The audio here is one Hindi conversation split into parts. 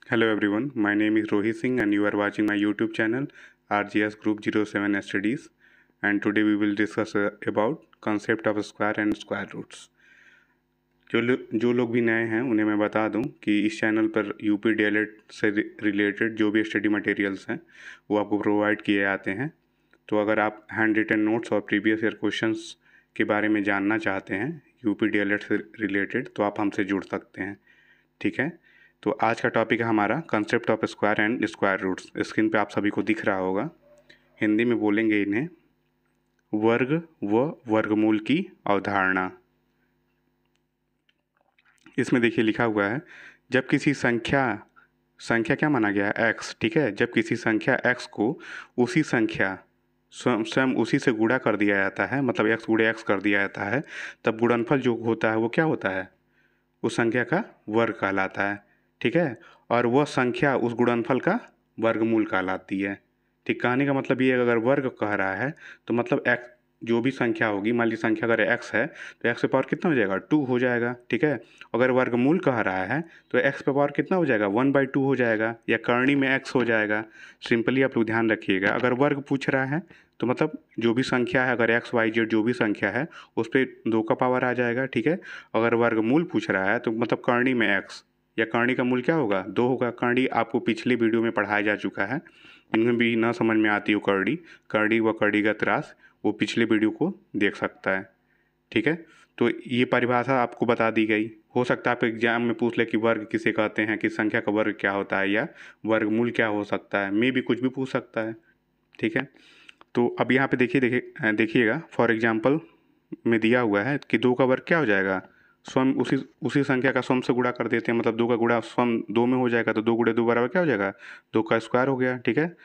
Hello everyone, my name is Rohit Singh and you are watching my YouTube channel RGS Group 07 Studies, and today we will discuss about concept of square and square roots। जो लोग भी नए हैं उन्हें मैं बता दूं कि इस चैनल पर यूपी डीएलएड से रिलेटेड जो भी स्टडी मटेरियल्स हैं वो आपको प्रोवाइड किए जाते हैं। तो अगर आप हैंड रिटन नोट्स और प्रीवियस ईयर क्वेश्चंस के बारे में जानना चाहते हैं यूपी डीएलएड से रिलेटेड तो आप हमसे जुड़ सकते हैं, ठीक है। तो आज का टॉपिक है हमारा concept of square and square roots. Screen पे आप सभी को दिख रहा होगा। हिंदी में बोलेंगे इन्हें वर्ग व वर्गमूल की अवधारणा। इसमें देखिए लिखा हुआ है जब किसी संख्या क्या माना गया है x, ठीक है। जब किसी संख्या x को उसी संख्या स्वयं उसी से गुणा कर दिया जाता है, मतलब x गुणे x कर दिया जाता है, तब गुणनफल जो होता है वो क्या होता है, उस संख्या का वर्ग कहलाता है, ठीक है। और वह संख्या उस गुणनफल का वर्गमूल कहलाती है। ठीक, कहने का मतलब ये अगर वर्ग कह रहा है तो मतलब x जो भी संख्या होगी, मान लीजिए संख्या अगर x है तो x पे पावर कितना हो जाएगा 2 हो जाएगा, ठीक है। अगर वर्गमूल कह रहा है तो x पे पावर कितना हो जाएगा 1/2 हो जाएगा, या करनी में x हो जाएगा। सिंपली आप लोग ध्यान रखिएगा, अगर वर्ग पूछ रहा है तो मतलब जो भी संख्या है, अगर x y z जो भी संख्या है उस पर 2 का पावर आ जाएगा, ठीक है। अगर वर्गमूल पूछ रहा है तो मतलब करनी में x या करनी का मूल क्या होगा 2 होगा। करनी आपको पिछले वीडियो में पढ़ाया जा चुका है, इनमें भी ना समझ में आती हो करनी व करनीगत राशि, वो पिछले वीडियो को देख सकता है, ठीक है। तो ये परिभाषा आपको बता दी गई। हो सकता है आप एग्जाम में पूछ ले कि वर्ग किसे कहते हैं, कि संख्या का वर्ग क्या होता है, या वर्गमूल क्या हो सकता है, मे भी कुछ भी पूछ सकता है, ठीक है। तो अब यहाँ पे देखिएगा फॉर एग्जाम्पल में दिया हुआ है कि 2 का वर्ग क्या हो जाएगा, स्वयं उसी संख्या का स्वयं से गुणा कर देते हैं, मतलब 2 का गुणा स्वयं 2 में हो जाएगा तो 2 गुणे 2 बराबर क्या हो जाएगा 2 का स्क्वायर हो गया, ठीक है।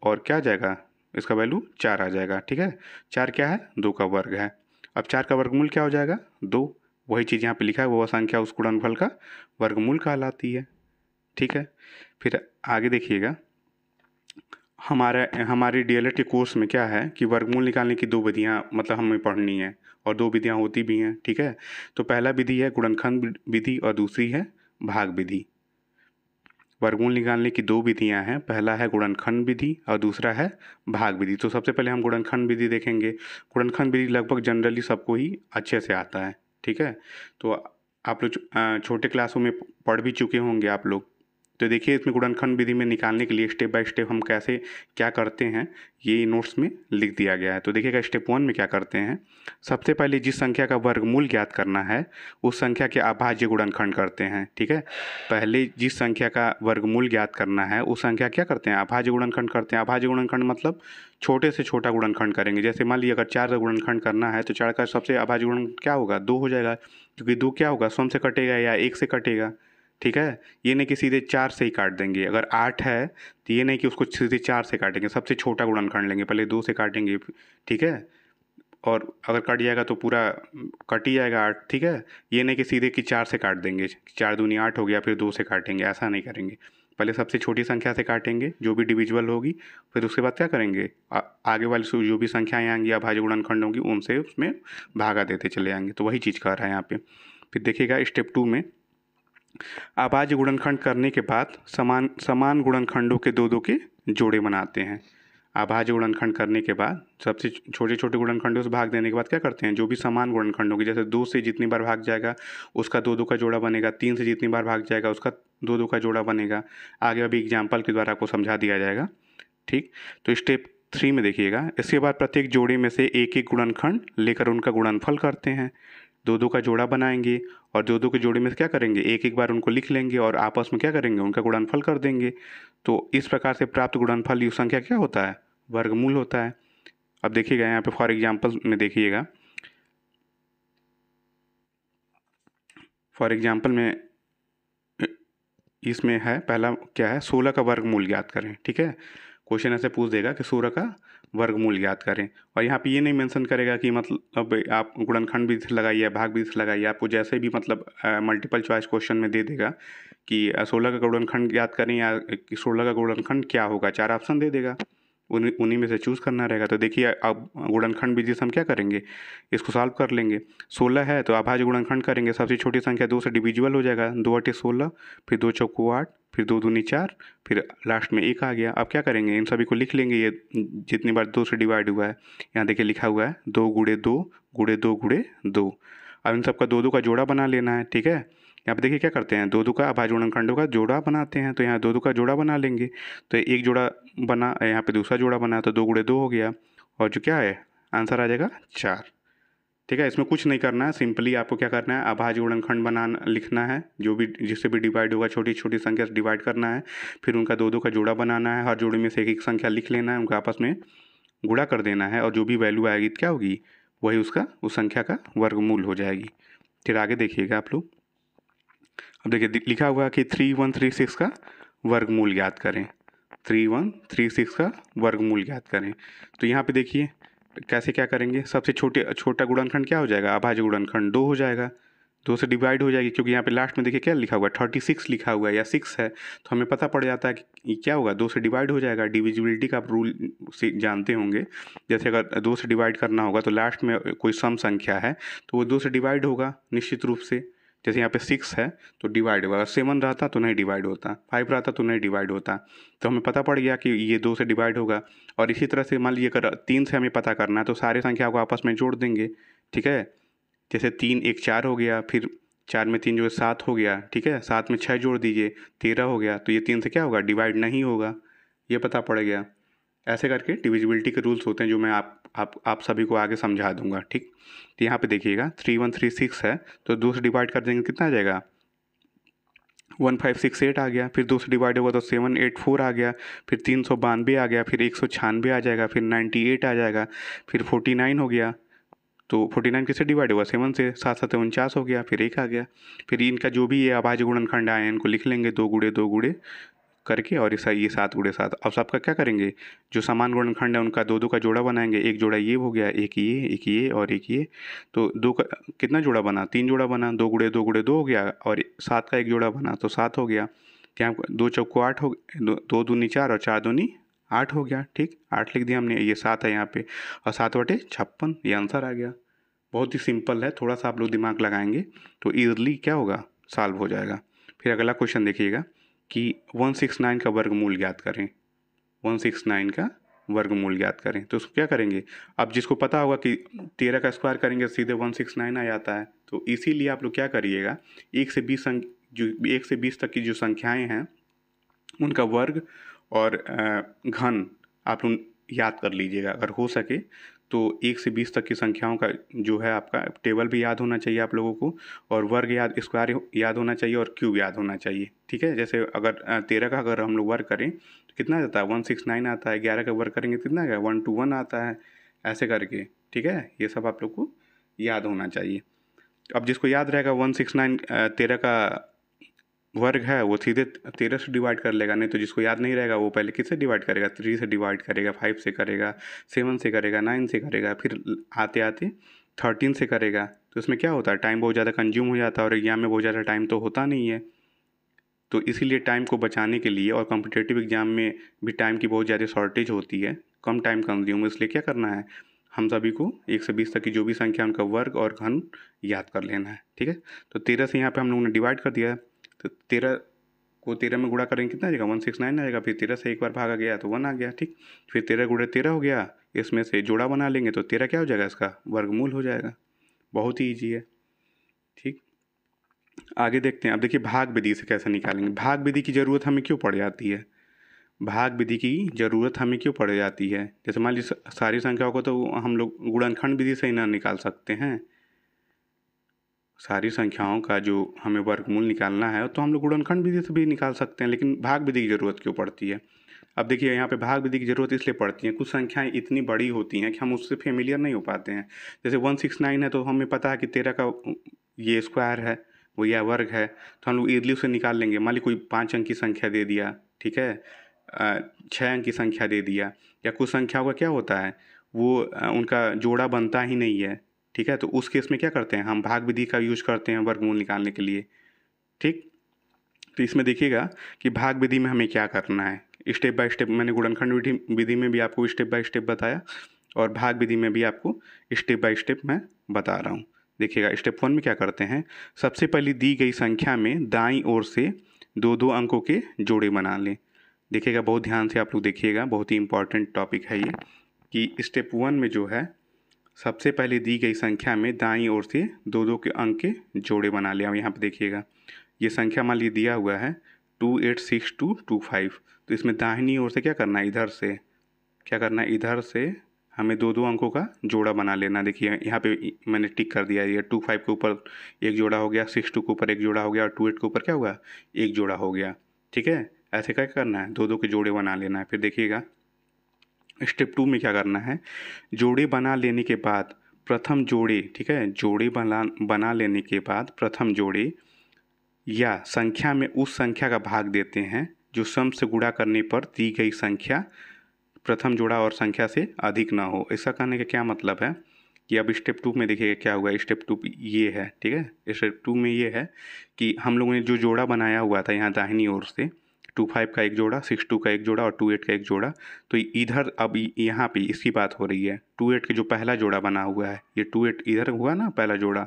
और क्या आ जाएगा, इसका वैल्यू 4 आ जाएगा, ठीक है। 4 क्या है 2 का वर्ग है। अब 4 का वर्गमूल क्या हो जाएगा 2। वही चीज़ यहाँ पे लिखा है, वह संख्या उस गुणनफल का वर्गमूल कहलाती है, ठीक है। फिर आगे देखिएगा, हमारे डीएलएड के कोर्स में क्या है कि वर्गमूल निकालने की 2 विधियाँ मतलब हमें पढ़नी है, और 2 विधियाँ होती भी हैं, ठीक है। तो पहला विधि है गुणनखंड विधि और दूसरी है भाग विधि। वर्गमूल निकालने की 2 विधियाँ हैं, पहला है गुणनखंड विधि और दूसरा है भाग विधि। तो सबसे पहले हम गुणनखंड विधि देखेंगे। गुणनखंड विधि लगभग जनरली सबको ही अच्छे से आता है, ठीक है। तो आप लोग छोटे क्लासों में पढ़ भी चुके होंगे आप लोग। तो देखिए इसमें गुणनखंड विधि में निकालने के लिए स्टेप बाय स्टेप हम कैसे क्या करते हैं ये नोट्स में लिख दिया गया है। तो देखिएगा स्टेप 1 में क्या करते हैं, सबसे पहले जिस संख्या का वर्गमूल ज्ञात करना है उस संख्या के अभाज्य गुणनखंड करते हैं, ठीक है। पहले जिस संख्या का वर्गमूल ज्ञात करना है उस संख्या क्या करते हैं अभाज्य गुणनखंड करते हैं। अभाज्य गुणनखंड मतलब छोटे से छोटा गुणनखंड करेंगे। जैसे मान लीजिए अगर 4 का गुणनखंड करना है तो 4 का सबसे अभाज्य गुणन क्या होगा 2 हो जाएगा, क्योंकि 2 क्या होगा स्वयं से कटेगा या 1 से कटेगा, ठीक है। ये नहीं कि सीधे 4 से ही काट देंगे। अगर 8 है तो ये नहीं कि उसको सीधे 4 से काटेंगे, सबसे छोटा गुणनखंड लेंगे, पहले 2 से काटेंगे, ठीक है। और अगर कट जाएगा तो पूरा कट ही जाएगा 8, ठीक है। ये नहीं कि सीधे कि 4 से काट देंगे, 4 दूनी 8 हो गया फिर 2 से काटेंगे, ऐसा नहीं करेंगे। पहले सबसे छोटी संख्या से काटेंगे जो भी डिविजिबल होगी, फिर उसके बाद क्या करेंगे आगे वाली जो भी संख्याएँ आएंगी अभाज्य गुणनखंड होंगी उनसे उसमें भागा देते चले आएंगे। तो वही चीज़ कर रहा है यहाँ पे। फिर देखिएगा स्टेप 2 में अभाज्य गुणनखंड करने के बाद समान गुणनखंडों के 2 के जोड़े बनाते हैं। अभाज्य गुणनखंड करने के बाद सबसे छोटे छोटे गुणनखंडों से भाग देने के बाद क्या करते हैं, जो भी समान गुणनखंड होगी, जैसे 2 से जितनी बार भाग जाएगा उसका 2 का जोड़ा बनेगा, 3 से जितनी बार भाग जाएगा उसका 2 का जोड़ा बनेगा। आगे अभी एग्जाम्पल के द्वारा आपको समझा दिया जाएगा, ठीक। तो स्टेप 3 में देखिएगा, इसके बाद प्रत्येक जोड़े में से एक एक गुणनखंड लेकर उनका गुणनफल करते हैं। 2 का जोड़ा बनाएंगे और 2 के जोड़े में से क्या करेंगे एक एक बार उनको लिख लेंगे और आपस में क्या करेंगे उनका गुणनफल कर देंगे। तो इस प्रकार से प्राप्त गुणनफल युक्त संख्या क्या होता है वर्गमूल होता है। अब देखिएगा यहाँ पे फॉर एग्जाम्पल में देखिएगा, फॉर एग्जाम्पल में इसमें है पहला क्या है 16 का वर्गमूल ज्ञात करें, ठीक है। क्वेश्चन ऐसे पूछ देगा कि 16 का वर्गमूल ज्ञात करें, और यहाँ पे ये नहीं मेंशन करेगा कि मतलब आप गुणनखंड विधि से लगाइए भाग विधि से लगाइए। आपको जैसे भी मतलब मल्टीपल चॉइस क्वेश्चन में दे देगा कि 16 का गुणनखंड ज्ञात करें या 16 का गुणनखंड क्या होगा, 4 ऑप्शन दे देगा, उन्हीं उन्हीं में से चूज़ करना रहेगा। तो देखिए अब गुणनखंड विधि से हम क्या करेंगे, इसको सॉल्व कर लेंगे। 16 है तो अभाज्य गुणनखंड करेंगे, सबसे छोटी संख्या 2 से डिविजिबल हो जाएगा, 2 × 16, फिर 2 चौको 8, फिर 2 दूनी 4, फिर लास्ट में 1 आ गया। अब क्या करेंगे, इन सभी को लिख लेंगे, ये जितनी बार 2 से डिवाइड हुआ है। यहाँ देखिए लिखा हुआ है 2 × 2 × 2 × 2। अब इन सबका 2 2 का जोड़ा बना लेना है, ठीक है। यहाँ पे देखिए क्या करते हैं, 2 2 का अभाज्य गुणनखंडों का जोड़ा बनाते हैं। तो यहाँ 2 2 का जोड़ा बना लेंगे, तो एक जोड़ा बना, यहाँ पे दूसरा जोड़ा बना, तो 2 × 2 हो गया, और जो क्या है आंसर आ जाएगा 4। ठीक है, इसमें कुछ नहीं करना है, सिंपली आपको क्या करना है, अभाज्य गुणनखंड बनाना लिखना है, जो भी जिससे भी डिवाइड होगा छोटी छोटी संख्या से डिवाइड करना है, फिर उनका 2 2 का जोड़ा बनाना है, हर जोड़े में से एक एक संख्या लिख लेना है, उनका आपस में गुणा कर देना है, और जो भी वैल्यू आएगी क्या होगी, वही उसका उस संख्या का वर्गमूल हो जाएगी। फिर आगे देखिएगा आप लोग, अब देखिए लिखा हुआ है कि 3136 का वर्गमूल ज्ञात करें, 3136 का वर्गमूल ज्ञात करें। तो यहाँ पे देखिए कैसे क्या करेंगे, सबसे छोटा गुणनखंड क्या हो जाएगा, अभाज्य गुणनखंड 2 हो जाएगा, 2 से डिवाइड हो जाएगी, क्योंकि यहाँ पे लास्ट में देखिए क्या लिखा हुआ है 36 लिखा हुआ है या 6 है, तो हमें पता पड़ जाता है कि क्या होगा, 2 से डिवाइड हो जाएगा। डिविजिबिलिटी का आप रूल से जानते होंगे, जैसे अगर 2 से डिवाइड करना होगा तो लास्ट में कोई सम संख्या है तो वो 2 से डिवाइड होगा निश्चित रूप से। जैसे यहाँ पे 6 है तो डिवाइड होगा, 7 रहता तो नहीं डिवाइड होता, 5 रहता तो नहीं डिवाइड होता। तो हमें पता पड़ गया कि ये 2 से डिवाइड होगा। और इसी तरह से मान लीजिए अगर 3 से हमें पता करना है तो सारे संख्या को आपस में जोड़ देंगे, ठीक है। जैसे 3 1 4 हो गया, फिर 4 में 3 जो है 7 हो गया, ठीक है, 7 में 6 जोड़ दीजिए 13 हो गया, तो ये 3 से क्या होगा, डिवाइड नहीं होगा, ये पता पड़ गया। ऐसे करके डिविजिबिलिटी के रूल्स होते हैं, जो मैं आप सभी को आगे समझा दूंगा, ठीक। तो यहाँ पे देखिएगा 3136 है तो 2 से डिवाइड कर देंगे कितना आ जाएगा, 1568 आ गया, फिर 2 से डिवाइड होगा तो 784 आ गया, फिर 392 आ गया, फिर 196 आ जाएगा, फिर 98 आ जाएगा, फिर 49 हो गया। तो 49 किससे डिवाइड हुआ, 7 से, 7 7 49 हो गया, फिर 1 आ गया। फिर इनका जो भी ये अभाज्य गुणनखंड आए हैं इनको लिख लेंगे 2 × 2 × करके, और इस ये 7 × 7। अब सबका क्या करेंगे, जो समान गुणनखंड है उनका 2 2 का जोड़ा बनाएंगे, एक जोड़ा ये हो गया, एक ये और एक ये, तो 2 का कितना जोड़ा बना, 3 जोड़ा बना, 2 × 2 × 2 हो गया, और 7 का एक जोड़ा बना तो 7 हो गया। क्या 2 चौको 8 हो, 2 दूनी 4 और 4 दूनी 8 हो गया, ठीक, 8 लिख दिया हमने, ये 7 है यहाँ पे, और 7/56 ये आंसर आ गया। बहुत ही सिंपल है, थोड़ा सा आप लोग दिमाग लगाएंगे तो ईजिली क्या होगा, सॉल्व हो जाएगा। फिर अगला क्वेश्चन देखिएगा कि 169 का वर्गमूल ज्ञात करें, 169 का वर्गमूल ज्ञात करें। तो उसको क्या करेंगे, अब जिसको पता होगा कि 13 का स्क्वायर करेंगे सीधे 169 आ जाता है, तो इसीलिए आप लोग क्या करिएगा, 1 से 20 तक की जो संख्याएं हैं उनका वर्ग और घन आप लोग याद कर लीजिएगा, अगर हो सके तो 1 से 20 तक की संख्याओं का जो है आपका टेबल भी याद होना चाहिए आप लोगों को, और वर्ग याद, स्क्वायर याद होना चाहिए, और क्यूब याद होना चाहिए, ठीक है। जैसे अगर 13 का अगर हम लोग वर्ग करें तो कितना आता है, 169 आता है, 11 का वर्ग करेंगे कितना आएगा, 121 आता है, ऐसे करके, ठीक है। ये सब आप लोग को याद होना चाहिए। अब जिसको याद रहेगा 169 13 का वर्ग है वो सीधे 13 से डिवाइड कर लेगा, नहीं तो जिसको याद नहीं रहेगा वो पहले किससे डिवाइड करेगा, 3 से डिवाइड करेगा, 5 से करेगा, 7 से करेगा, 9 से करेगा, फिर आते आते 13 से करेगा। तो इसमें क्या होता है, टाइम बहुत ज़्यादा कंज्यूम हो जाता है, और एग्जाम में बहुत ज़्यादा टाइम तो होता नहीं है। तो इसीलिए टाइम को बचाने के लिए, और कॉम्पिटेटिव एग्जाम में भी टाइम की बहुत ज़्यादा शॉर्टेज होती है, कम टाइम कंज्यूम, इसलिए क्या करना है, हम सभी को 1 से 20 तक की जो भी संख्या उनका वर्ग और घन याद कर लेना है, ठीक है। तो 13 से यहाँ पे हम लोगों ने डिवाइड कर दिया, तो 13 को 13 में गुणा करेंगे कितना आ जाएगा, 169 आ जाएगा, फिर 13 से एक बार भागा गया तो 1 आ गया, ठीक। फिर 13 × 13 हो गया, इसमें से जोड़ा बना लेंगे तो 13 क्या हो जाएगा, इसका वर्गमूल हो जाएगा। बहुत ही ईजी है, ठीक। आगे देखते हैं, अब देखिए भाग विधि से कैसे निकालेंगे। भाग विधि की ज़रूरत हमें क्यों पड़ जाती है, भाग विधि की ज़रूरत हमें क्यों पड़ जाती है, जैसे मान लीजिए सारी संख्याओं को तो हम लोग गुणनखंड विधि से ही ना निकाल सकते हैं, सारी संख्याओं का जो हमें वर्गमूल निकालना है तो हम लोग गुणनखंड विधि से भी निकाल सकते हैं, लेकिन भाग विधि की ज़रूरत क्यों पड़ती है। अब देखिए यहाँ पे भाग विधि की ज़रूरत इसलिए पड़ती है, कुछ संख्याएं इतनी बड़ी होती हैं कि हम उससे फेमिलियर नहीं हो पाते हैं। जैसे 169 है तो हमें पता है कि 13 का ये स्क्वायर है, वो यह वर्ग है, तो हम लोग ईजिली उसे निकाल लेंगे। मान ली कोई 5 अंक की संख्या दे दिया, ठीक है, 6 अंक की संख्या दे दिया, या कुछ संख्याओं का क्या होता है वो उनका जोड़ा बनता ही नहीं है, ठीक है। तो उस केस में क्या करते हैं, हम भाग विधि का यूज करते हैं वर्गमूल निकालने के लिए, ठीक। तो इसमें देखिएगा कि भाग विधि में हमें क्या करना है। स्टेप बाय स्टेप मैंने गुणनखंड विधि में भी आपको स्टेप बाय स्टेप बताया और भाग विधि में भी आपको स्टेप बाय स्टेप मैं बता रहा हूँ। देखिएगा स्टेप 1 में क्या करते हैं, सबसे पहले दी गई संख्या में दाईं ओर से दो दो अंकों के जोड़े बना लें। देखिएगा बहुत ध्यान से आप लोग देखिएगा, बहुत ही इंपॉर्टेंट टॉपिक है ये कि स्टेप 1 में जो है सबसे पहले दी गई संख्या में दाईं ओर से दो दो के अंक के जोड़े बना लिया। यहाँ पे देखिएगा ये संख्या मान लीजिए दिया हुआ है 286225, तो इसमें दाहिनी ओर से क्या करना है, इधर से क्या करना है, इधर से हमें दो दो अंकों का जोड़ा बना लेना। देखिए यहाँ पे मैंने टिक कर दिया, ये 25 के ऊपर एक जोड़ा हो गया, 62 के ऊपर एक जोड़ा हो गया और 28 के ऊपर क्या हुआ, एक जोड़ा हो गया। ठीक है, ऐसे क्या करना है, दो दो के जोड़े बना लेना है। फिर देखिएगा स्टेप 2 में क्या करना है, जोड़े बना लेने के बाद प्रथम जोड़े, ठीक है, जोड़े बना लेने के बाद प्रथम जोड़े या संख्या में उस संख्या का भाग देते हैं जो सम से गुणा करने पर दी गई संख्या प्रथम जोड़ा और संख्या से अधिक ना हो। ऐसा कहने का क्या मतलब है कि अब स्टेप 2 में देखिएगा क्या हुआ। स्टेप 2 ये है, ठीक है, स्टेप 2 में ये है कि हम लोगों ने जो जोड़ा बनाया हुआ था यहाँ दाहिनी ओर से 25 का एक जोड़ा, 62 का एक जोड़ा और 28 का एक जोड़ा, तो इधर अब यहाँ पे इसकी बात हो रही है। 28 के जो पहला जोड़ा बना हुआ है, ये 28 इधर हुआ ना पहला जोड़ा,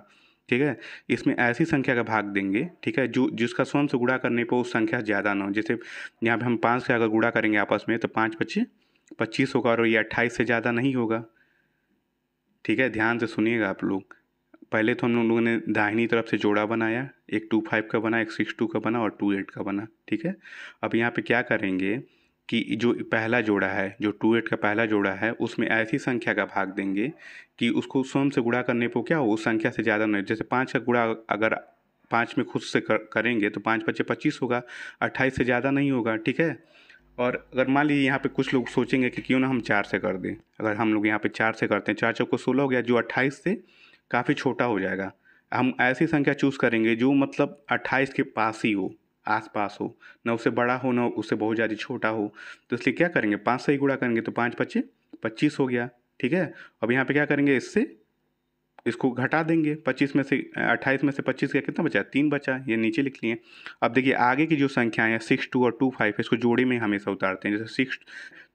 ठीक है, इसमें ऐसी संख्या का भाग देंगे, ठीक है, जो जिसका स्वयं से गुणा करने पर उस संख्या ज़्यादा ना हो। जैसे यहाँ पे हम 5 से अगर गुणा करेंगे आपस में तो 5 25 25 होगा और ये 28 से ज़्यादा नहीं होगा। ठीक है, ध्यान से सुनिएगा आप लोग। पहले तो हम लोगों ने दाहिनी तरफ से जोड़ा बनाया, एक 25 का बना, एक 62 का बना और 28 का बना। ठीक है, अब यहाँ पे क्या करेंगे कि जो पहला जोड़ा है, जो 28 का पहला जोड़ा है, उसमें ऐसी संख्या का भाग देंगे कि उसको स्वयं से गुणा करने पर क्या हो, उस संख्या से ज़्यादा नहीं। जैसे 5 का गुणा अगर 5 में खुद से करेंगे तो 5 25 25 होगा, 28 से ज़्यादा नहीं होगा। ठीक है, और अगर मान लीजिए यहाँ पे कुछ लोग सोचेंगे कि क्यों ना हम 4 से कर दें, अगर हम लोग यहाँ पे 4 से करते हैं, 4 चौको 16 हो गया, जो 28 से काफ़ी छोटा हो जाएगा। हम ऐसी संख्या चूज़ करेंगे जो मतलब 28 के पास ही हो, आसपास हो, ना उससे बड़ा हो ना उससे बहुत ज़्यादा छोटा हो। तो इसलिए क्या करेंगे, 5 से ही गुणा करेंगे तो 5 25 25 हो गया। ठीक है, अब यहाँ पे क्या करेंगे, इसको घटा देंगे, 25 में से 28 में से 25 का कितना बचा, 3 बचा, ये नीचे लिख लिए। अब देखिए आगे की जो संख्याएं हैं 6 2 और 2 5, इसको जोड़े में हमेशा उतारते हैं। जैसे 6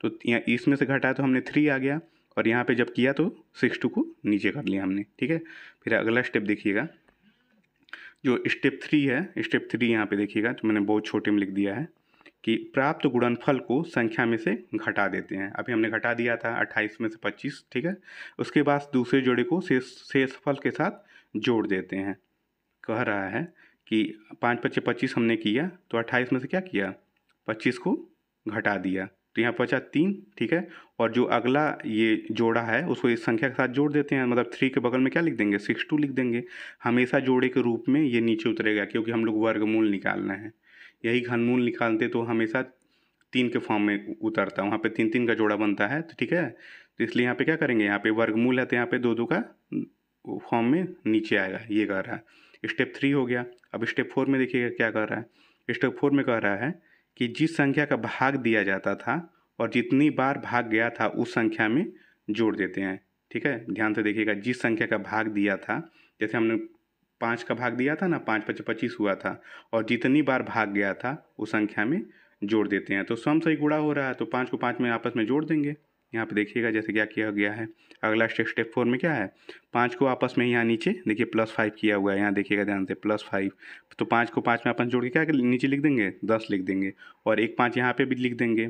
तो यहाँ इसमें से घटाया तो हमने 3 आ गया और यहाँ पे जब किया तो 6 2 को नीचे कर लिया हमने। ठीक है, फिर अगला स्टेप देखिएगा, जो स्टेप 3 है, स्टेप 3 यहाँ पे देखिएगा तो मैंने बहुत छोटे में लिख दिया है कि प्राप्त गुणनफल को संख्या में से घटा देते हैं। अभी हमने घटा दिया था 28 में से 25, ठीक है, उसके बाद दूसरे जोड़े को शेषफल के साथ जोड़ देते हैं। कह रहा है कि 5 25 25 हमने किया तो 28 में से क्या किया, 25 को घटा दिया तो यहाँ बचा 3। ठीक है, और जो अगला ये जोड़ा है उसको इस संख्या के साथ जोड़ देते हैं, मतलब 3 के बगल में क्या लिख देंगे, 62 लिख देंगे। हमेशा जोड़े के रूप में ये नीचे उतरेगा क्योंकि हम लोग वर्गमूल निकालना है। यही घनमूल निकालते तो हमेशा 3 के फॉर्म में उतरता, वहाँ पे 3 3 का जोड़ा बनता है। तो ठीक है, तो इसलिए यहाँ पे क्या करेंगे, यहाँ पे वर्गमूल है तो यहाँ पे 2 2 का फॉर्म में नीचे आएगा, ये कह रहा है। स्टेप 3 हो गया। अब स्टेप 4 में देखिएगा क्या कर रहा है। स्टेप 4 में कह रहा है कि जिस संख्या का भाग दिया जाता था और जितनी बार भाग गया था उस संख्या में जोड़ देते हैं। ठीक है, ध्यान से देखिएगा, जिस संख्या का भाग दिया था, जैसे हमने 5 का भाग दिया था ना, 5 25 25 हुआ था, और जितनी बार भाग गया था उस संख्या में जोड़ देते हैं। तो सम से ही गुणा हो रहा है तो 5 को 5 में आपस में जोड़ देंगे। यहाँ पे देखिएगा जैसे क्या किया गया है। अगला स्टेप 4 में क्या है, 5 को आपस में यहाँ नीचे देखिए +5 किया हुआ है, यहाँ देखिएगा ध्यान से +5, तो 5 को 5 में आपस में जोड़ के क्या नीचे लिख देंगे, 10 लिख देंगे, और एक 5 यहाँ पे भी लिख देंगे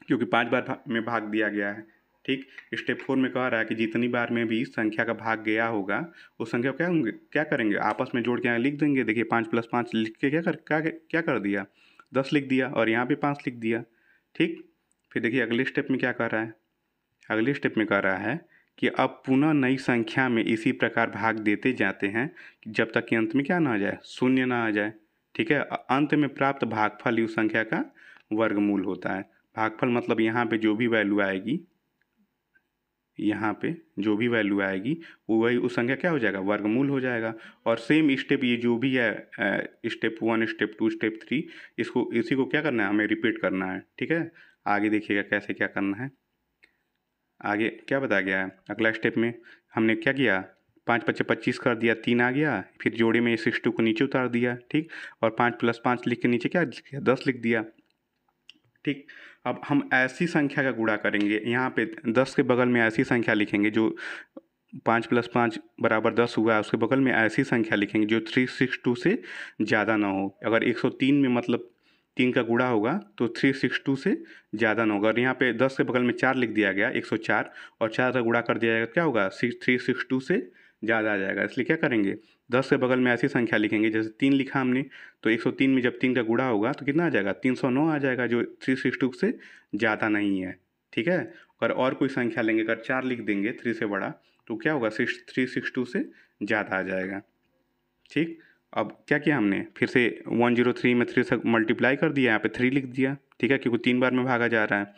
क्योंकि 5 बार में भाग दिया गया है। ठीक, स्टेप 4 में कह रहा है कि जितनी बार में भी संख्या का भाग गया होगा उस संख्या को क्या करेंगे, आपस में जोड़ के यहाँ लिख देंगे। देखिए 5 + 5 लिख के क्या कर दिया, 10 लिख दिया, और यहाँ पे 5 लिख दिया। ठीक, फिर देखिए अगले स्टेप में क्या कर रहा है, अगले स्टेप में कह रहा है कि अब पुनः नई संख्या में इसी प्रकार भाग देते जाते हैं जब तक कि अंत में क्या ना आ जाए, शून्य ना आ जाए। ठीक है, अंत में प्राप्त भागफल ही उस संख्या का वर्गमूल होता है। भागफल मतलब यहाँ पे जो भी वैल्यू आएगी, यहाँ पे जो भी वैल्यू आएगी वो वही उस संख्या क्या हो जाएगा, वर्गमूल हो जाएगा। और सेम स्टेप ये जो भी है, स्टेप 1 स्टेप 2 स्टेप 3, इसी को क्या करना है, हमें रिपीट करना है। ठीक है, आगे देखिएगा कैसे क्या करना है। आगे क्या बताया गया है, अगला स्टेप में हमने क्या किया, 5 पच्चे 25 कर दिया, 3 आ गया, फिर जोड़े में 62 को नीचे उतार दिया, ठीक। और 5 + 5 लिख के नीचे क्या लिख दिया, 10 लिख दिया, ठीक। अब हम ऐसी संख्या का गुणा करेंगे, यहाँ पे 10 के बगल में ऐसी संख्या लिखेंगे जो 5 + 5 = 10 हुआ है, उसके बगल में ऐसी संख्या लिखेंगे जो 362 से ज़्यादा ना हो। अगर 103 में मतलब 3 का गुणा होगा तो 362 से ज़्यादा ना होगा। और यहाँ पे 10 के बगल में 4 लिख दिया गया, 104, और 4 का गुणा कर दिया जाएगा, क्या होगा, 362 से ज़्यादा आ जाएगा। इसलिए क्या करेंगे, 10 के बगल में ऐसी संख्या लिखेंगे, जैसे 3 लिखा हमने, तो 103 में जब 3 का गुणा होगा तो कितना आ जाएगा, 309 आ जाएगा, जो 362 से ज़्यादा नहीं है, ठीक है। और कोई संख्या लेंगे, अगर 4 लिख देंगे 3 से बड़ा, तो क्या होगा, 362 से ज़्यादा आ जाएगा, ठीक। अब क्या किया हमने, फिर से 103 में 3 से मल्टीप्लाई कर दिया, यहाँ पे 3 लिख दिया, ठीक है, क्योंकि 3 बार में भागा जा रहा है।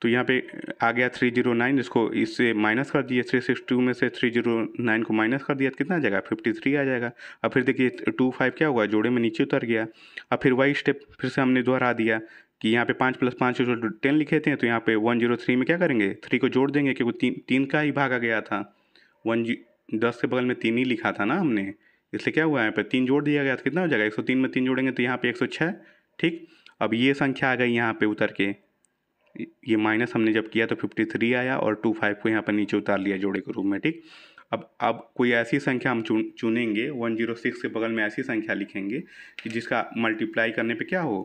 तो यहाँ पे आ गया 309, इसको इससे माइनस कर दिए, 362 में से 309 को माइनस कर दिया तो कितना आ जाएगा, 53 आ जाएगा। अब फिर देखिए 25 क्या हुआ, जोड़े में नीचे उतर गया। अब फिर वही स्टेप फिर से हमने दोहरा दिया कि यहाँ पे 5 + 5 जो 10 लिखे थे, तो यहाँ पे 103 में क्या करेंगे, 3 को जोड़ देंगे, क्योंकि तीन का ही भागा गया था। 10 के बगल में 3 ही लिखा था ना हमने, इसलिए क्या हुआ, यहाँ पे 3 जोड़ दिया गया तो कितना हो जाएगा, 103 में 3 जोड़ेंगे तो यहाँ पे 106, ठीक। अब ये संख्या आ गई यहाँ पे उतर के, ये माइनस हमने जब किया तो 53 आया, और 25 को यहाँ पर नीचे उतार लिया जोड़े के रूप में, ठीक। अब कोई ऐसी संख्या हम चुनेंगे, 106 के बगल में ऐसी संख्या लिखेंगे कि जिसका मल्टीप्लाई करने पे क्या हो,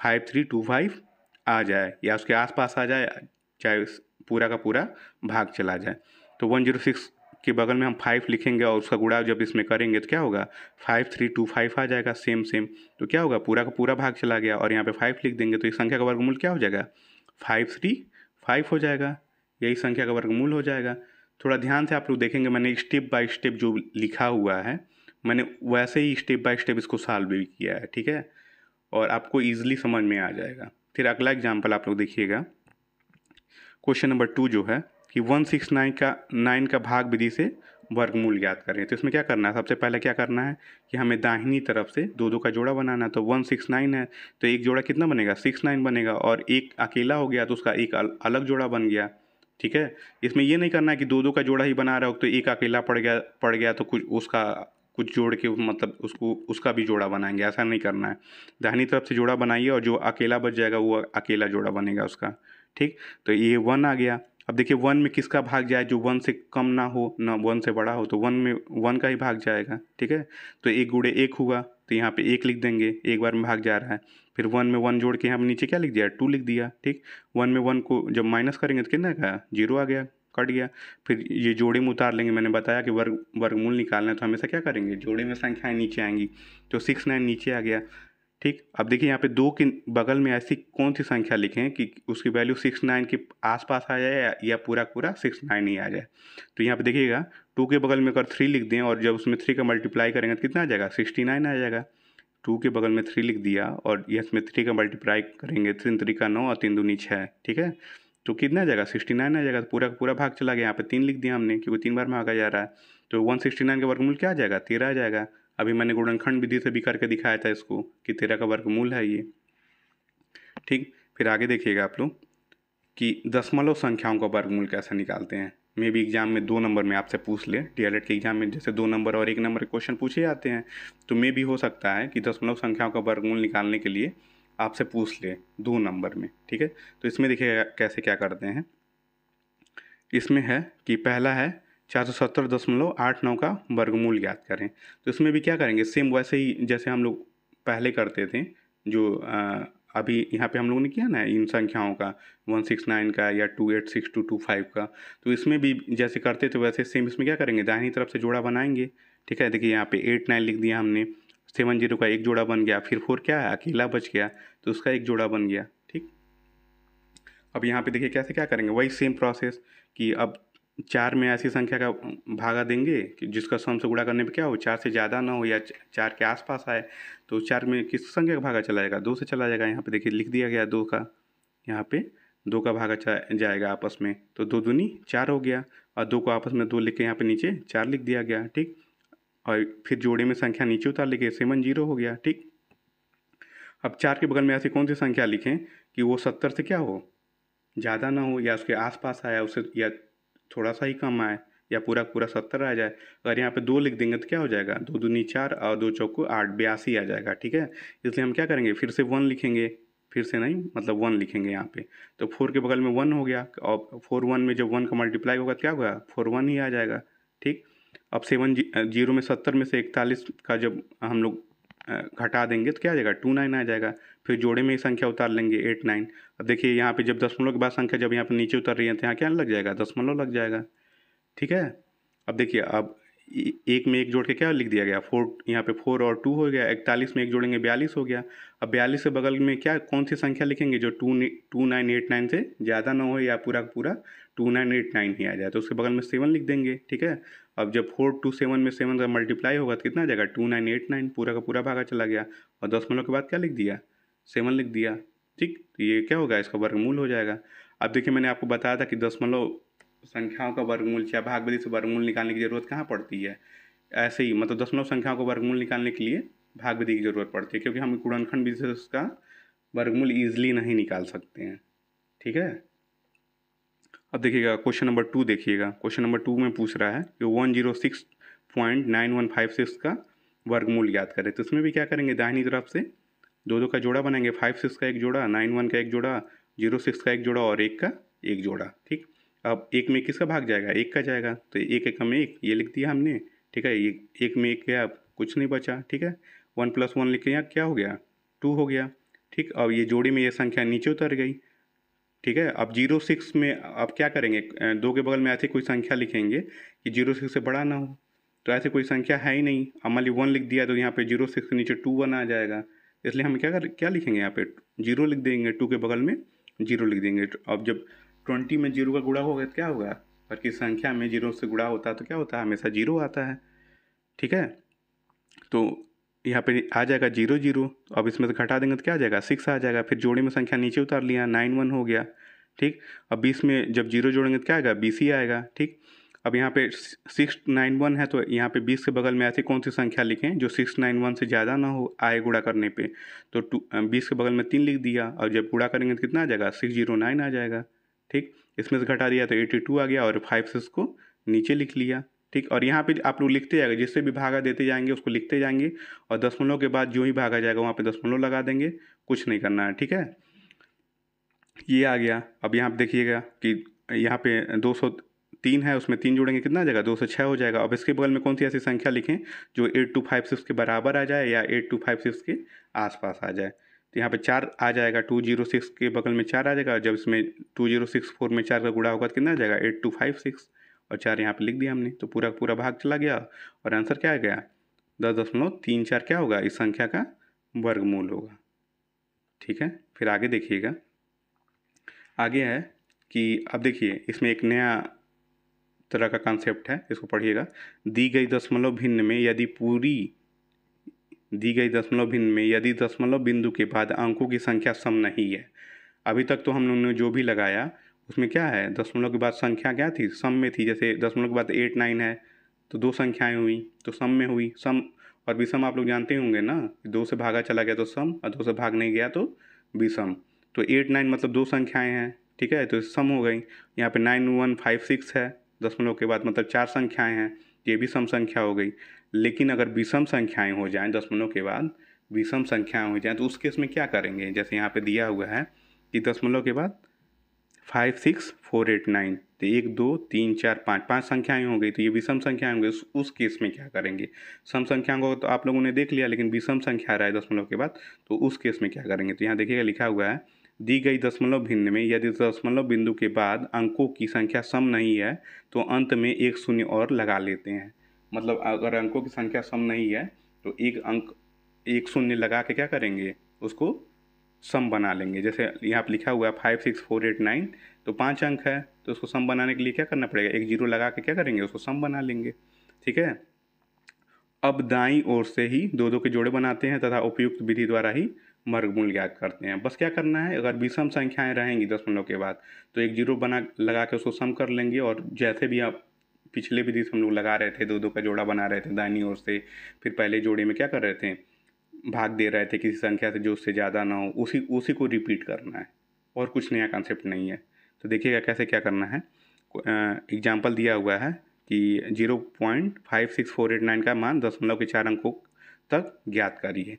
5325 आ जाए, या उसके आसपास आ जाए, चाहे पूरा का पूरा भाग चला जाए। तो 106 के बगल में हम 5 लिखेंगे, और उसका गुणा जब इसमें करेंगे तो क्या होगा, 5325 आ जाएगा, सेम सेम। तो क्या होगा, पूरा का पूरा भाग चला गया, और यहाँ पे 5 लिख देंगे, तो इस संख्या का वर्गमूल क्या हो जाएगा, 535 हो जाएगा, यही संख्या का वर्गमूल हो जाएगा। थोड़ा ध्यान से आप लोग देखेंगे, मैंने स्टेप बाय स्टेप जो लिखा हुआ है, मैंने वैसे ही स्टेप बाय स्टेप इसको सॉल्व भी किया है, ठीक है, और आपको ईजिली समझ में आ जाएगा। फिर अगला एग्जाम्पल आप लोग देखिएगा, क्वेश्चन नंबर 2 जो है कि 169 का 9 का भाग विधि से वर्गमूल ज्ञात करें। तो इसमें क्या करना है, सबसे पहले क्या करना है कि हमें दाहिनी तरफ से दो दो का जोड़ा बनाना है। तो 169 है तो एक जोड़ा कितना बनेगा, 69 बनेगा, और एक अकेला हो गया तो उसका एक अलग जोड़ा बन गया, ठीक है। इसमें ये नहीं करना है कि दो दो का जोड़ा ही बना रहा हो, तो एक अकेला पड़ गया तो कुछ उसका कुछ जोड़ के मतलब उसका भी जोड़ा बनाएंगे, ऐसा नहीं करना है। दाहिनी तरफ से जोड़ा बनाइए, और जो अकेला बच जाएगा वो अकेला जोड़ा बनेगा उसका, ठीक। तो ये 1 आ गया। अब देखिए 1 में किसका भाग जाए, जो 1 से कम ना हो ना 1 से बड़ा हो, तो 1 में 1 का ही भाग जाएगा, ठीक है। तो 1 गुणे 1 हुआ, तो यहाँ पे 1 लिख देंगे, एक बार में भाग जा रहा है। फिर 1 में 1 जोड़ के यहाँ पे नीचे क्या लिख दिया, 2 लिख दिया, ठीक। 1 में 1 को जब माइनस करेंगे तो कितना का 0 आ गया, कट गया। फिर ये जोड़े में उतार लेंगे, मैंने बताया कि वर्गमूल निकालना है तो हमेशा क्या करेंगे, जोड़े में संख्याएं नीचे आएंगी, तो 69 नीचे आ गया, ठीक। अब देखिए यहाँ पे 2 के बगल में ऐसी कौन सी संख्या लिखें कि उसकी वैल्यू 69 के आसपास आ जाए, या पूरा पूरा 69 ही आ जाए। तो यहाँ पे देखिएगा 2 के बगल में अगर 3 लिख दें, और जब उसमें 3 का मल्टीप्लाई करेंगे तो कितना आ जाएगा, 69 आ जाएगा। 2 के बगल में 3 लिख दिया, और ये इसमें 3 का मल्टीप्लाई करेंगे, 3 3 का 9 और 3 दूनी 6, ठीक है। तो कितना आ जाएगा, 69 आ जाएगा। तो पूरा का पूरा भाग चला गया, यहाँ पे 3 लिख दिया हमने क्योंकि 3 बार में भागा जा रहा है। तो 169 का वर्गमूल क्या आ जाएगा, 13 आ जाएगा। अभी मैंने गुणनखंड विधि से भी करके दिखाया था इसको कि 13 का वर्गमूल है ये, ठीक। फिर आगे देखिएगा आप लोग कि दशमलव संख्याओं का वर्गमूल कैसे निकालते हैं। मे भी एग्जाम में 2 नंबर में आपसे पूछ ले, डीएलएड के एग्जाम में जैसे 2 नंबर और 1 नंबर के क्वेश्चन पूछे जाते हैं, तो मे भी हो सकता है कि दशमलव संख्याओं का वर्गमूल निकालने के लिए आपसे पूछ ले 2 नंबर में, ठीक है। तो इसमें देखिएगा कैसे क्या करते हैं। इसमें है कि पहला है 470.89 का वर्गमूल ज्ञात करें। तो इसमें भी क्या करेंगे, सेम वैसे ही जैसे हम लोग पहले करते थे, जो अभी यहाँ पे हम लोगों ने किया ना इन संख्याओं का, 169 का या 286225 का। तो इसमें भी जैसे करते थे वैसे सेम इसमें क्या करेंगे, दाहिनी तरफ से जोड़ा बनाएंगे, ठीक है। देखिए यहाँ पे 89 लिख दिया हमने, 70 का एक जोड़ा बन गया, फिर 4 क्या है, अकेला बच गया तो उसका एक जोड़ा बन गया, ठीक। अब यहाँ पे देखिए कैसे क्या करेंगे, वही सेम प्रोसेस कि अब 4 में ऐसी संख्या का भागा देंगे कि जिसका सम से गुणा करने पे क्या हो, 4 से ज़्यादा ना हो या 4 के आसपास आए। तो 4 में किस संख्या का भागा चला जाएगा, 2 से चला जाएगा। यहाँ पे देखिए लिख दिया गया 2 का, यहाँ पे 2 का भागा जाएगा आपस में, तो 2 दूनी 4 हो गया, और 2 को आपस में 2 लिख के यहाँ पे नीचे 4 लिख दिया गया, ठीक। और फिर जोड़े में संख्या नीचे उतार लेके 70 हो गया, ठीक। अब 4 के बगल में ऐसी कौन सी संख्या लिखें कि वो 70 से क्या हो, ज़्यादा ना हो या उसके आसपास आया उससे, या थोड़ा सा ही कम आए, या पूरा पूरा 70 आ जाए। अगर यहाँ पे 2 लिख देंगे तो क्या हो जाएगा, 2 दूनी 4 और 2 चौको 8, 82 आ जाएगा। ठीक है, इसलिए हम क्या करेंगे, फिर से 1 लिखेंगे, फिर से नहीं मतलब 1 लिखेंगे यहाँ पे। तो 4 के बगल में 1 हो गया, और 4 1 में जब 1 का मल्टीप्लाई होगा तो क्या होगा, 4 1 ही आ जाएगा। ठीक, अब 0 में 70 में से 41 का जब हम लोग घटा देंगे तो क्या आ जाएगा, 29 आ जाएगा। फिर जोड़े में ही संख्या उतार लेंगे 8 9। अब देखिए यहाँ पे जब दशमलव के बाद संख्या जब यहाँ पे नीचे उतर रही है तो यहाँ क्या लग जाएगा, दशमलव लग जाएगा। ठीक है, अब देखिए, अब एक में एक जोड़ के क्या लिख दिया गया, 4, यहाँ पे 4 और 2 हो गया। 41 में एक जोड़ेंगे 42 हो गया। अब 42 से बगल में क्या कौन सी संख्या लिखेंगे जो 2989 से ज़्यादा ना हो या पूरा पूरा 2989 ही आ जाए, तो उसके बगल में 7 लिख देंगे। ठीक है, अब जब 4 2 7 में 7 का मल्टीप्लाई होगा तो कितना आ जाएगा, 2989, पूरा का पूरा भागा चला गया। और दशमलव के बाद क्या लिख दिया, 7 लिख दिया। ठीक, तो ये क्या होगा, इसका वर्गमूल हो जाएगा। अब देखिए मैंने आपको बताया था कि दशमलव संख्याओं का वर्गमूल या भाग विधि से वर्गमूल निकालने की ज़रूरत कहाँ पड़ती है। ऐसे ही मतलब दशमलव संख्याओं का वर्गमूल निकालने के लिए भाग विधि की ज़रूरत पड़ती है, क्योंकि हम गुणनखंड विधि से उसका वर्गमूल ईजिली नहीं निकाल सकते हैं। ठीक है, अब देखिएगा क्वेश्चन नंबर 2 देखिएगा। क्वेश्चन नंबर 2 में पूछ रहा है कि 106.9156 का वर्गमूल याद करें। तो इसमें भी क्या करेंगे, दाहिनी तरफ से 2 का जोड़ा बनाएंगे, 56 का एक जोड़ा, 91 का एक जोड़ा, 06 का एक जोड़ा और 1 का एक जोड़ा। ठीक, अब 1 में किसका भाग जाएगा, 1 का जाएगा, तो 1 1 में 1 ये लिख दिया हमने। ठीक है, ये 1 में 1 गया, कुछ नहीं बचा। ठीक है, 1 + 1 लिख के यहाँ क्या हो गया, 2 हो गया। ठीक, अब ये जोड़ी में ये संख्या नीचे उतर गई। ठीक है, अब 06 में अब क्या करेंगे, 2 के बगल में ऐसी कोई संख्या लिखेंगे कि 06 से बड़ा ना हो, तो ऐसे कोई संख्या है ही नहीं। अब मान ली 1 लिख दिया तो यहाँ पे 06 के नीचे 2 1 आ जाएगा, इसलिए हम क्या लिखेंगे, यहाँ पे 0 लिख देंगे, 2 के बगल में 0 लिख देंगे। अब जब 20 में 0 का गुणा होगा तो क्या होगा, और किस संख्या में 0 से गुणा होता है तो क्या होता है, हमेशा 0 आता है। ठीक है, तो यहाँ पे आ जाएगा 0 0, तो अब इसमें से घटा देंगे तो क्या आ जाएगा, 6 आ जाएगा। फिर जोड़े में संख्या नीचे उतार लिया, 9 1 हो गया। ठीक, अब 20 में जब 0 जोड़ेंगे तो क्या आएगा, 20 ही आएगा। ठीक, अब यहाँ पे 691 है, तो यहाँ पे 20 के बगल में ऐसी कौन सी संख्या लिखें जो 691 से ज़्यादा ना हो आए गुणा करने पे, तो 20 के बगल में 3 लिख दिया, और जब गुणा करेंगे तो कितना आ जाएगा, 609 आ जाएगा। ठीक, इसमें से घटा दिया तो 82 आ गया, और 5 को नीचे लिख लिया। ठीक, और यहाँ पे आप लोग लिखते जाएंगे, जिससे भी भागा देते जाएंगे उसको लिखते जाएंगे, और दशमलव के बाद जो ही भागा जाएगा वहाँ पे दशमलव लगा देंगे, कुछ नहीं करना है। ठीक है, ये आ गया। अब यहाँ पे देखिएगा कि यहाँ पे 203 है, उसमें 3 जोड़ेंगे कितना आ जाएगा, 206 हो जाएगा। अब इसके बगल में कौन सी ऐसी संख्या लिखें जो 8256 के बराबर आ जाए या 8256 के आसपास आ जाए। तो यहाँ पे 4 आ जाएगा, 206 के बगल में 4 आ जाएगा। जब इसमें 2064 में 4 का गुणा होगा तो कितना आ जाएगा, 8256, और 4 यहाँ पे लिख दिया हमने, तो पूरा पूरा भाग चला गया, और आंसर क्या आ गया, 10.34 क्या होगा, इस संख्या का वर्गमूल होगा। ठीक है, फिर आगे देखिएगा, आगे है कि अब देखिए इसमें एक नया तरह का कॉन्सेप्ट है, इसको पढ़िएगा। दी गई दशमलव भिन्न में यदि दशमलव बिंदु के बाद अंकों की संख्या सम नहीं है। अभी तक तो हम लोगों ने जो भी लगाया उसमें क्या है, दशमलव के बाद संख्या क्या थी, सम में थी। जैसे दशमलव के बाद 8 9 है तो 2 संख्याएं हुई तो सम में हुई। सम और विषम आप लोग जानते होंगे ना, 2 से भागा चला गया तो सम, और 2 से भाग नहीं गया तो विषम। तो 8 9 मतलब 2 संख्याएं हैं। ठीक है, तो सम हो गई। यहाँ पे 9 1 5 6 है, दशमलव के बाद मतलब 4 संख्याएं हैं, ये भी सम संख्या हो गई। लेकिन अगर विषम संख्याएं हो जाएं, दशमलव के बाद विषम संख्याएं हो जाएं, तो उस केस में क्या करेंगे, जैसे यहाँ पे दिया हुआ है कि दशमलव के बाद 5 6 4 8 9, तो 1 2 3 4 5 संख्याएं हो गई, तो ये विषम संख्याएं होंगी। उस केस में क्या करेंगे, सम संख्याओं को तो आप लोगों ने देख लिया, लेकिन विषम संख्या आ रहा है दशमलव के बाद, तो उस केस में क्या करेंगे। तो यहाँ देखिएगा लिखा हुआ है, दी गई दशमलव भिन्न में यदि दशमलव बिंदु के बाद अंकों की संख्या सम नहीं है तो अंत में एक शून्य और लगा लेते हैं। मतलब अगर अंकों की संख्या सम नहीं है तो एक शून्य लगा के क्या करेंगे, उसको सम बना लेंगे। जैसे यहाँ पर लिखा हुआ है 5 6 4 8 9, तो 5 अंक है, तो उसको सम बनाने के लिए क्या करना पड़ेगा, एक जीरो लगा के क्या करेंगे, उसको सम बना लेंगे। ठीक है, अब दाईं ओर से ही 2 2 के जोड़े बनाते हैं तथा उपयुक्त विधि द्वारा ही वर्गमूल ज्ञात करते हैं। बस क्या करना है, अगर विषम संख्याएं रहेंगी दशमलव के बाद तो एक जीरो बना लगा के उसको सम कर लेंगे, और जैसे भी आप पिछले विधि से हम लोग लगा रहे थे, 2 2 का जोड़ा बना रहे थे दाहिनी ओर से, फिर पहले जोड़े में क्या कर रहे थे, भाग दे रहे थे किसी संख्या से जो उससे ज़्यादा ना हो, उसी को रिपीट करना है, और कुछ नया कॉन्सेप्ट नहीं है। तो देखिएगा कैसे क्या करना है। एग्जाम्पल दिया हुआ है कि 0.56489 का मान दशमलव के 4 अंकों तक ज्ञात करिए।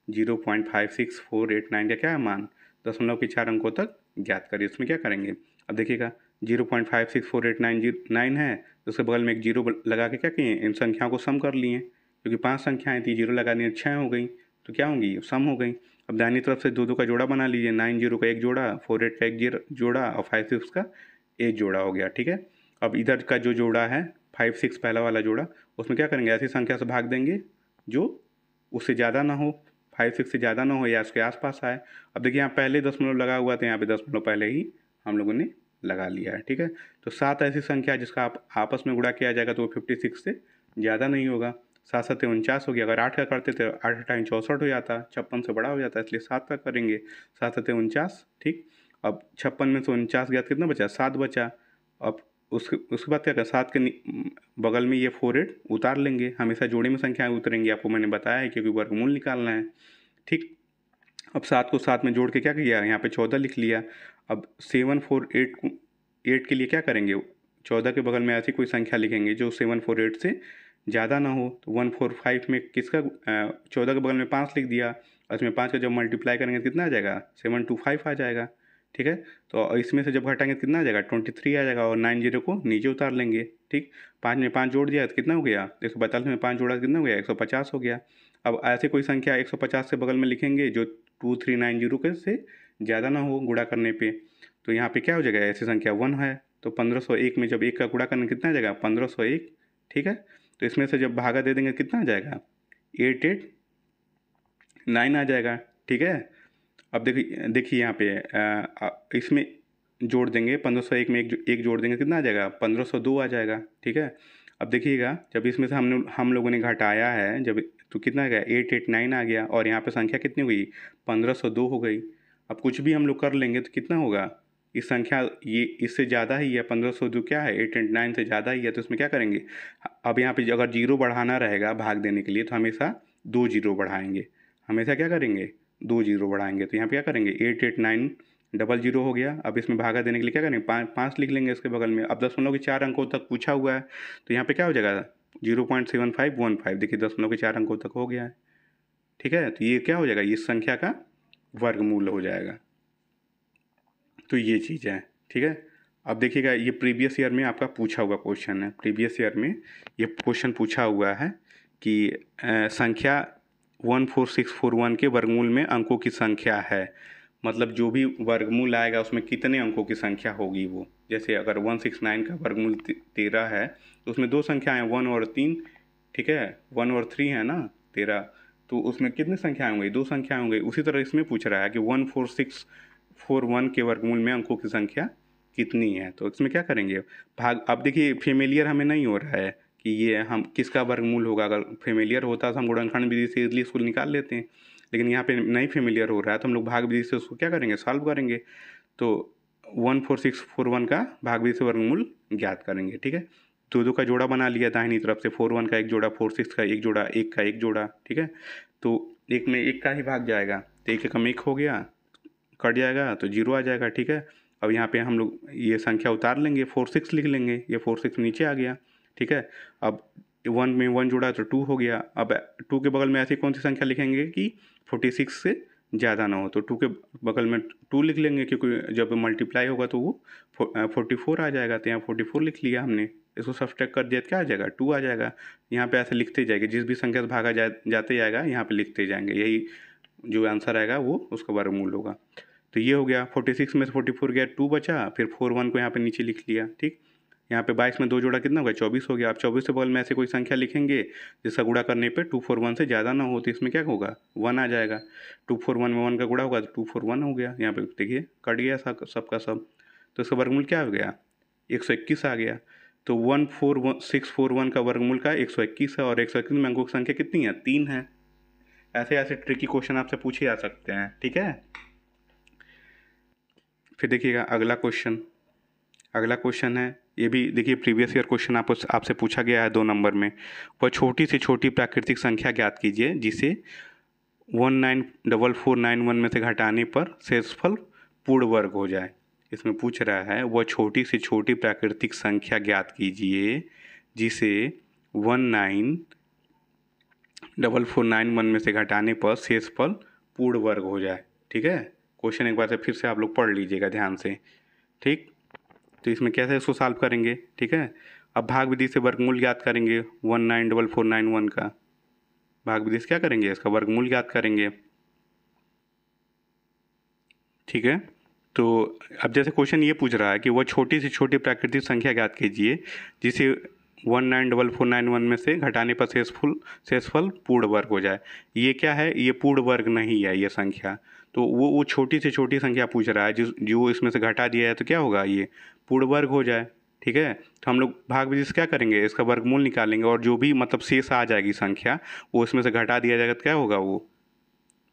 0.56489 का क्या है मान, दशमलव के 4 अंकों तक ज्ञात करिए। इसमें क्या करेंगे, अब देखिएगा 0.56489 है तो उसके बगल में एक जीरो लगा के क्या किए, इन संख्याओं को सम कर लिए, क्योंकि 5 संख्याएँ थी, जीरो लगा दिए 6 हो गई, तो क्या होंगी, सम हो गई। अब दाहिनी तरफ से 2 का जोड़ा बना लीजिए, 9 0 का एक जोड़ा, 48 का एक जोड़ा और 5 6 का एक जोड़ा हो गया, ठीक है। अब इधर का जो जोड़ा है 5 6 पहला वाला जोड़ा, उसमें क्या करेंगे, ऐसी संख्या से भाग देंगे जो उससे ज़्यादा ना हो, 5 6 से ज़्यादा ना हो या उसके आसपास आए। अब देखिए यहाँ पहले दशमलव लगा हुआ था, यहाँ पे दशमलव पहले ही हम लोगों ने लगा लिया है, ठीक है। तो 7 ऐसी संख्या जिसका आप आपस में गुणा किया जाएगा तो वो 56 से ज़्यादा नहीं होगा। 7 7 49 हो गया, अगर 8 का करते थे 8 8 64 हो जाता, 56 से बड़ा हो जाता, इसलिए 7 का करेंगे, 7 7 49, ठीक। अब 56 में से 49 गया, कितना बचा, 7 बचा। अब उसके बाद क्या करें, 7 के बगल में ये 48 उतार लेंगे, हमेशा जोड़े में संख्याएं उतरेंगी, आपको मैंने बताया है, क्योंकि वर्गमूल निकालना है, ठीक। अब 7 को 7 में जोड़ के क्या किया, यहाँ पे 14 लिख लिया। अब 7 4 8 के लिए क्या करेंगे, 14 के बगल में ऐसी कोई संख्या लिखेंगे जो 7 4 8 से ज़्यादा ना हो। तो 1 4 5 में किसका 14 के बगल में 5 लिख दिया, और इसमें 5 का जब मल्टीप्लाई करेंगे कितना आ जाएगा, 7 2 5 आ जाएगा, ठीक है। तो इसमें से जब घटाएंगे तो कितना आ जाएगा, 23 आ जाएगा, और 9 0 को नीचे उतार लेंगे, ठीक। 5 में 5 जोड़ दिया तो कितना हो गया, 142 में 5 जोड़ा कितना हो गया, 150 हो गया। अब ऐसे कोई संख्या 150 से बगल में लिखेंगे जो 2390 के से ज़्यादा ना हो गुणा करने पे। तो यहाँ पे क्या हो जाएगा, ऐसी संख्या 1 है, तो 1501 में जब 1 का गुणा करना कितना आ जाएगा, 1501, ठीक है। तो इसमें से जब भागा दे देंगे कितना आ जाएगा, 889 आ जाएगा, ठीक है। अब देखिए यहाँ पे इसमें जोड़ देंगे, 1501 में एक जोड़ देंगे कितना आ जाएगा, 1502 आ जाएगा, ठीक है। अब देखिएगा जब इसमें से हम लोगों ने घटाया है जब, तो कितना आ गया, 889 आ गया, और यहाँ पे संख्या कितनी हुई, 1502 हो गई। अब कुछ भी हम लोग कर लेंगे तो कितना होगा, इस संख्या ये इससे ज़्यादा ही है, 1502 क्या है, 889 से ज़्यादा ही है, तो इसमें क्या करेंगे, अब यहाँ पे अगर जीरो बढ़ाना रहेगा भाग देने के लिए तो हमेशा 2 जीरो बढ़ाएंगे, हमेशा क्या करेंगे, 2 जीरो बढ़ाएंगे। तो यहाँ पे क्या करेंगे, 889 डबल जीरो हो गया। अब इसमें भागा देने के लिए क्या करेंगे, 5 लिख लेंगे इसके बगल में। अब दशमलव के 4 अंकों तक पूछा हुआ है, तो यहाँ पे क्या हो जाएगा, 0.7515, देखिए दशमलव के 4 अंकों तक हो गया है, ठीक है। तो ये क्या हो जाएगा, इस संख्या का वर्गमूल हो जाएगा। तो ये चीज़ है, ठीक है। अब देखिएगा ये प्रीवियस ईयर में आपका पूछा हुआ क्वेश्चन है, प्रीवियस ईयर में ये क्वेश्चन पूछा हुआ है कि संख्या 14641 के वर्गमूल में अंकों की संख्या है, मतलब जो भी वर्गमूल आएगा उसमें कितने अंकों की संख्या होगी वो। जैसे अगर 169 का वर्गमूल 13 है तो उसमें 2 संख्याएँ 1 और 3, ठीक है, 1 और 3 है ना 13, तो उसमें कितनी संख्याएँ होंगी, 2 संख्याएँ होंगी। उसी तरह इसमें पूछ रहा है कि 14641 के वर्गमूल में अंकों की संख्या कितनी है, तो इसमें क्या करेंगे, भाग। अब देखिए फेमिलियर हमें नहीं हो रहा है कि ये हम किसका वर्गमूल होगा, अगर फेमिलियर होता तो हम गुणनखंड विधि से इजली इसको निकाल लेते हैं, लेकिन यहाँ पे नहीं फेमिलियर हो रहा है तो हम लोग भाग विधि से उसको क्या करेंगे, सॉल्व करेंगे। तो 14641 का भाग विधि से वर्गमूल ज्ञात करेंगे, ठीक है। 2 का जोड़ा बना लिया दाहिनी तरफ से, 41 का एक जोड़ा, 46 का एक जोड़ा, 1 का एक जोड़ा, ठीक है। तो 1 में 1 का ही भाग जाएगा, तो 1 एकम 1 हो गया, कट जाएगा तो 0 आ जाएगा, ठीक है। अब यहाँ पे हम लोग ये संख्या उतार लेंगे, 46 लिख लेंगे, ये 46 नीचे आ गया, ठीक है। अब 1 में 1 जोड़ा तो 2 हो गया। अब 2 के बगल में ऐसी कौन सी संख्या लिखेंगे कि 46 से ज़्यादा ना हो, तो 2 के बगल में 2 लिख लेंगे, क्योंकि जब मल्टीप्लाई होगा तो वो 44 आ जाएगा, तो यहाँ 44 लिख लिया हमने। इसको सब्ट्रैक्ट कर दिया तो क्या आ जाएगा, 2 आ जाएगा। यहाँ पे ऐसे लिखते जाएंगे, जिस भी संख्या से भागा जाते जाएगा यहाँ पे लिखते जाएंगे, यही जो आंसर आएगा वो उसका वर्गमूल होगा। तो ये हो गया, 46 में से 44 गया, 2 बचा, फिर 41 को यहाँ पे नीचे लिख लिया, ठीक। यहाँ पे 22 में 2 जोड़ा कितना हो गया, 24 हो गया। अब 24 के बगल में ऐसे कोई संख्या लिखेंगे जिसका गुणा करने पे 241 से ज़्यादा ना हो, तो इसमें क्या होगा, 1 आ जाएगा। 241 में 1 का गुणा होगा तो 241 हो गया, यहाँ पे देखिए कट गया सबका सब। तो इसका वर्गमूल क्या हो गया, 121 आ गया। तो 14641 का वर्गमूल का 121 है, और 121 में अंकों की संख्या कितनी है, 3 है। ऐसे ऐसे ट्रिकी क्वेश्चन आपसे पूछे जा सकते हैं, ठीक है। फिर देखिएगा अगला क्वेश्चन है, ये भी देखिए प्रीवियस ईयर क्वेश्चन आपसे पूछा गया है 2 नंबर में। वह छोटी से छोटी प्राकृतिक संख्या ज्ञात कीजिए जिसे 194491 में से घटाने पर शेषफल पूर्ण वर्ग हो जाए। इसमें पूछ रहा है वह छोटी से छोटी प्राकृतिक संख्या ज्ञात कीजिए जिसे 194491 में से घटाने पर शेषफल पूर्ण वर्ग हो जाए। ठीक है, क्वेश्चन एक बार से फिर से आप लोग पढ़ लीजिएगा ध्यान से। ठीक, तो इसमें कैसे इसको सॉल्व करेंगे। ठीक है, अब भाग विधि से वर्गमूल ज्ञात करेंगे 194491 का। भाग विधि से क्या करेंगे, इसका वर्गमूल ज्ञात करेंगे। ठीक है, तो अब जैसे क्वेश्चन ये पूछ रहा है कि वह छोटी से छोटी प्राकृतिक संख्या ज्ञात कीजिए जिसे 194491 में से घटाने पर शेषफल पूर्ण वर्ग हो जाए। ये क्या है, ये पूर्ण वर्ग नहीं है ये संख्या, तो वो छोटी से छोटी संख्या पूछ रहा है जो इसमें से घटा दिया है तो क्या होगा, ये पूर्ण वर्ग हो जाए। ठीक है, तो हम लोग भाग विधि से क्या करेंगे, इसका वर्गमूल निकालेंगे और जो भी मतलब शेष आ जाएगी संख्या वो इसमें से घटा दिया जाएगा तो क्या होगा, वो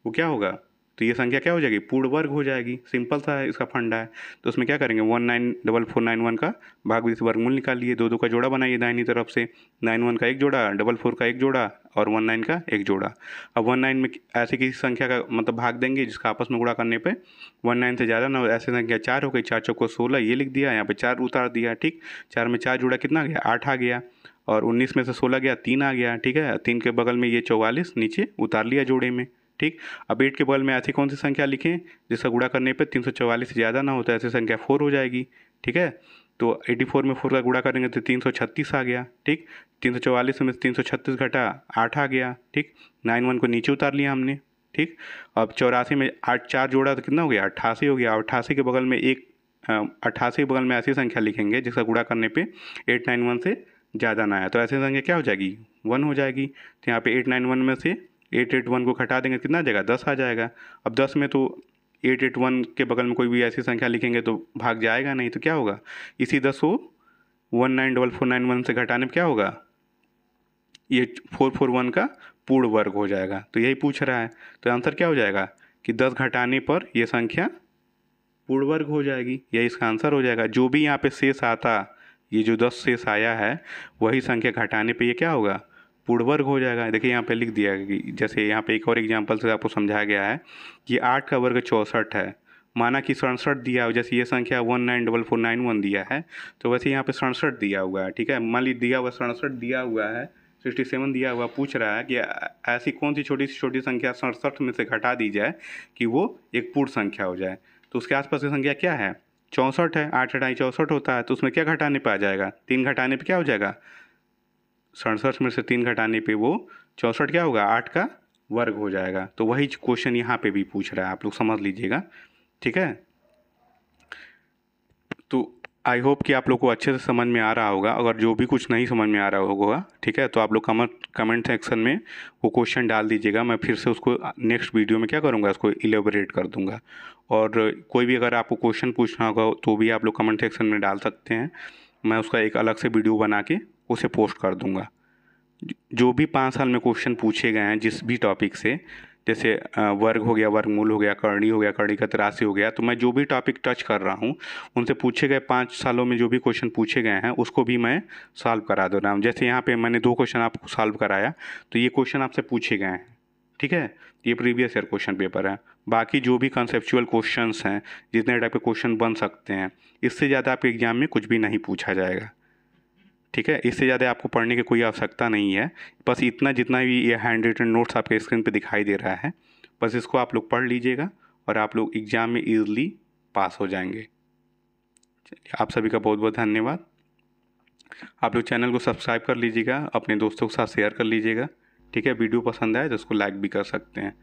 क्या होगा, तो ये संख्या क्या हो जाएगी, पूर्ण वर्ग हो जाएगी। सिंपल सा है, इसका फंडा है। तो उसमें क्या करेंगे, 194491 का भाग विधि से वर्गमूल निकालिए, दो का जोड़ा बनाइए दाहिनी तरफ से, 91 का एक जोड़ा, 44 का एक जोड़ा और 19 का एक जोड़ा। अब 19 में ऐसे किसी संख्या का मतलब भाग देंगे जिसका आपस में गुणा करने पे 19 से ज़्यादा ना हो, ऐसे संख्या 4 हो गई, 4 चौको 16 ये लिख दिया, यहाँ पे 4 उतार दिया। ठीक, 4 में 4 जोड़ा कितना गया, 8 आ गया, और 19 में से 16 गया, 3 आ गया। ठीक है, 3 के बगल में ये 44 नीचे उतार लिया जोड़े में। ठीक, अब 8 के बगल में ऐसी कौन सी संख्या लिखें जिसका गुणा करने पे 344 से ज़्यादा ना होता है, ऐसी संख्या 4 हो जाएगी। ठीक है, तो 84 में 4 का गुणा करेंगे तो 336 आ गया। ठीक, 344 में 336 घटा 8 आ गया। ठीक, 91 को नीचे उतार लिया हमने। ठीक, अब 84 में 8 4 जोड़ा तो कितना हो गया, 88 हो गया। 88 के बगल में 88 के बगल में ऐसी संख्या लिखेंगे जिसका गुणा करने पे 891 से ज़्यादा ना आया, तो ऐसी संख्या क्या हो जाएगी, 1 हो जाएगी। तो यहाँ पे 891 में से 881 को घटा देंगे कितना आ जाएगा, 10 आ जाएगा। अब 10 में तो 881 के बगल में कोई भी ऐसी संख्या लिखेंगे तो भाग जाएगा नहीं, तो क्या होगा, इसी 10 को 194491 से घटाने में क्या होगा, ये 441 का पूर्ण वर्ग हो जाएगा। तो यही पूछ रहा है, तो आंसर क्या हो जाएगा कि 10 घटाने पर ये संख्या पूर्ण वर्ग हो जाएगी, यही इसका आंसर हो जाएगा। जो भी यहाँ पे शेष आता, ये जो 10 शेष आया है वही संख्या घटाने पे ये क्या होगा, पूर्ण वर्ग हो जाएगा। देखिए यहाँ पे लिख दिया है कि जैसे यहाँ पे एक और एग्जांपल से आपको समझाया गया है कि 8 का वर्ग 64 है, माना कि 67 दिया हो, जैसे ये संख्या 194491 दिया है तो वैसे यहाँ पे 67 दिया हुआ है। ठीक है, मान ली दिया हुआ 67 दिया हुआ है, 67 दिया हुआ, पूछ रहा है कि ऐसी कौन सी छोटी से छोटी संख्या 67 में से घटा दी जाए कि वो एक पूर्ण संख्या हो जाए। तो उसके आसपास की संख्या क्या है, 64 है, 8 घटाई 64 होता है, तो उसमें क्या घटाने पर आ जाएगा, 3 घटाने पर क्या हो जाएगा, 67 में से 3 घटाने पे वो 64 क्या होगा, 8 का वर्ग हो जाएगा। तो वही क्वेश्चन यहाँ पे भी पूछ रहा है, आप लोग समझ लीजिएगा। ठीक है, तो आई होप कि आप लोग को अच्छे से समझ में आ रहा होगा। अगर जो भी कुछ नहीं समझ में आ रहा होगा, ठीक है, तो आप लोग कमेंट सेक्शन में वो क्वेश्चन डाल दीजिएगा, मैं फिर से उसको नेक्स्ट वीडियो में क्या करूँगा, उसको इलेबोरेट कर दूँगा। और कोई भी अगर आपको क्वेश्चन पूछना होगा तो भी आप लोग कमेंट सेक्शन में डाल सकते हैं, मैं उसका एक अलग से वीडियो बना के उसे पोस्ट कर दूँगा। जो भी 5 साल में क्वेश्चन पूछे गए हैं जिस भी टॉपिक से, जैसे वर्ग हो गया, वर्गमूल हो गया, करणी हो गया, करणीगत राशि हो गया, तो मैं जो भी टॉपिक टच कर रहा हूँ उनसे पूछे गए 5 सालों में जो भी क्वेश्चन पूछे गए हैं उसको भी मैं सॉल्व करा दे रहा हूँ। जैसे यहाँ पे मैंने 2 क्वेश्चन आपको सॉल्व कराया, तो ये क्वेश्चन आपसे पूछे गए हैं। ठीक है, ये प्रीवियस ईयर क्वेश्चन पेपर है। बाकी जो भी कंसेप्चुअल क्वेश्चंस हैं, जितने टाइप के क्वेश्चन बन सकते हैं, इससे ज़्यादा आपके एग्जाम में कुछ भी नहीं पूछा जाएगा। ठीक है, इससे ज़्यादा आपको पढ़ने की कोई आवश्यकता नहीं है। बस इतना जितना भी ये हैंड रिटन नोट्स आपके स्क्रीन पे दिखाई दे रहा है, बस इसको आप लोग पढ़ लीजिएगा और आप लोग एग्ज़ाम में ईज़िली पास हो जाएंगे। आप सभी का बहुत बहुत धन्यवाद। आप लोग चैनल को सब्सक्राइब कर लीजिएगा, अपने दोस्तों के साथ शेयर कर लीजिएगा। ठीक है, वीडियो पसंद आए तो उसको लाइक भी कर सकते हैं।